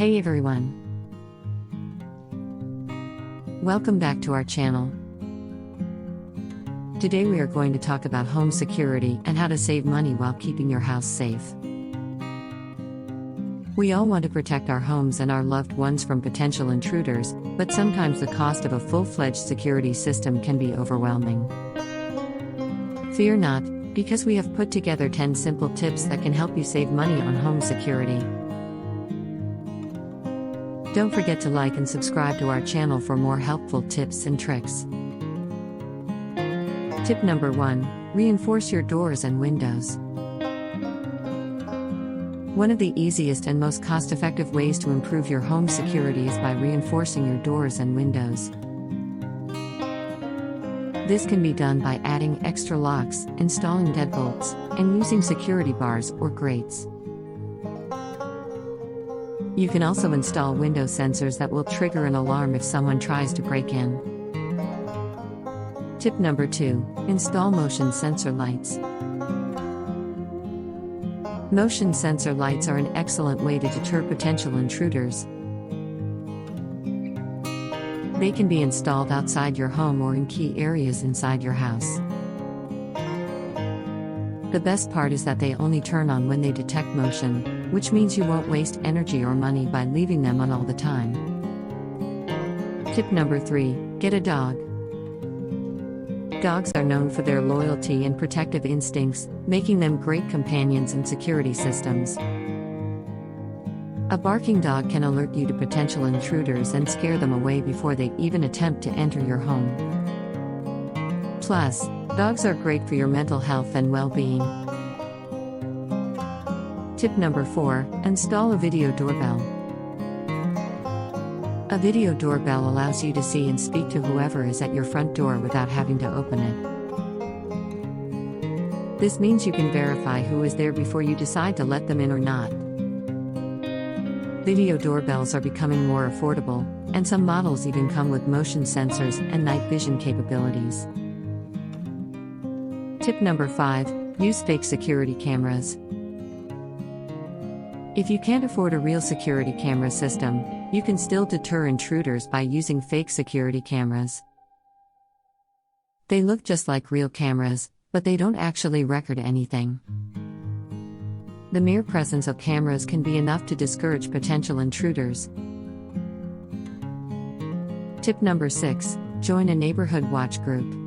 Hey everyone! Welcome back to our channel. Today we are going to talk about home security and how to save money while keeping your house safe. We all want to protect our homes and our loved ones from potential intruders, but sometimes the cost of a full-fledged security system can be overwhelming. Fear not, because we have put together 10 simple tips that can help you save money on home security. Don't forget to like and subscribe to our channel for more helpful tips and tricks. Tip number 1. Reinforce your doors and windows. One of the easiest and most cost-effective ways to improve your home security is by reinforcing your doors and windows. This can be done by adding extra locks, installing deadbolts, and using security bars or grates. You can also install window sensors that will trigger an alarm if someone tries to break in. Tip number 2. Install motion sensor lights. Motion sensor lights are an excellent way to deter potential intruders. They can be installed outside your home or in key areas inside your house. The best part is that they only turn on when they detect motion, which means you won't waste energy or money by leaving them on all the time. Tip number 3. Get a dog. Dogs are known for their loyalty and protective instincts, making them great companions in security systems. A barking dog can alert you to potential intruders and scare them away before they even attempt to enter your home. Plus, dogs are great for your mental health and well-being. Tip number 4. Install a video doorbell. A video doorbell allows you to see and speak to whoever is at your front door without having to open it. This means you can verify who is there before you decide to let them in or not. Video doorbells are becoming more affordable, and some models even come with motion sensors and night vision capabilities. Tip number 5. Use fake security cameras. If you can't afford a real security camera system, you can still deter intruders by using fake security cameras. They look just like real cameras, but they don't actually record anything. The mere presence of cameras can be enough to discourage potential intruders. Tip number 6. Join a neighborhood watch group.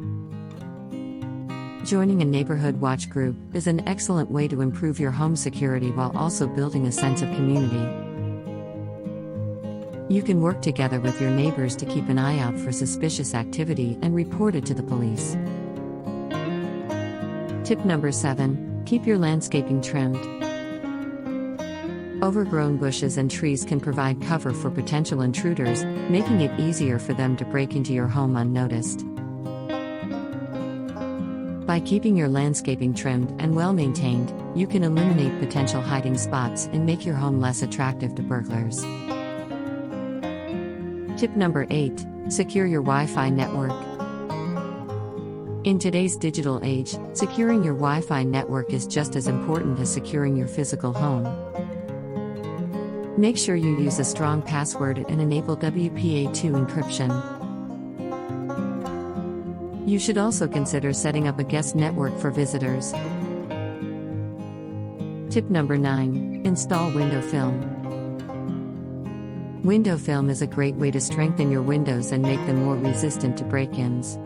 Joining a neighborhood watch group is an excellent way to improve your home security while also building a sense of community. You can work together with your neighbors to keep an eye out for suspicious activity and report it to the police. Tip number 7. Keep your landscaping trimmed. Overgrown bushes and trees can provide cover for potential intruders, making it easier for them to break into your home unnoticed. By keeping your landscaping trimmed and well-maintained, you can eliminate potential hiding spots and make your home less attractive to burglars. Tip number 8. Secure your Wi-Fi network. In today's digital age, securing your Wi-Fi network is just as important as securing your physical home. Make sure you use a strong password and enable WPA2 encryption. You should also consider setting up a guest network for visitors. Tip number 9. Install window film. Window film is a great way to strengthen your windows and make them more resistant to break-ins.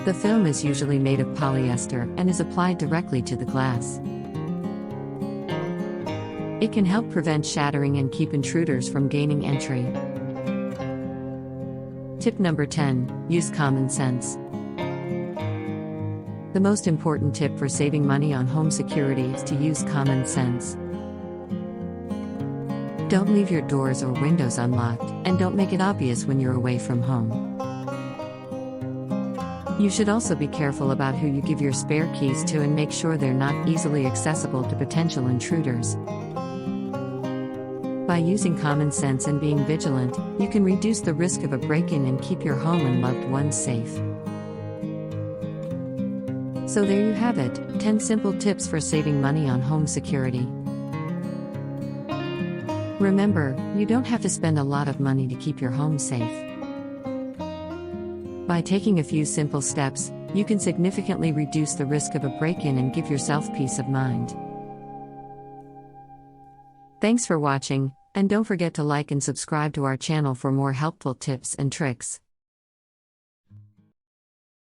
The film is usually made of polyester and is applied directly to the glass. It can help prevent shattering and keep intruders from gaining entry. Tip number 10. Use common sense. The most important tip for saving money on home security is to use common sense. Don't leave your doors or windows unlocked, and don't make it obvious when you're away from home. You should also be careful about who you give your spare keys to and make sure they're not easily accessible to potential intruders. By using common sense and being vigilant, you can reduce the risk of a break-in and keep your home and loved ones safe. So there you have it, 10 simple tips for saving money on home security. Remember, you don't have to spend a lot of money to keep your home safe. By taking a few simple steps, you can significantly reduce the risk of a break-in and give yourself peace of mind. Thanks for watching, and don't forget to like and subscribe to our channel for more helpful tips and tricks.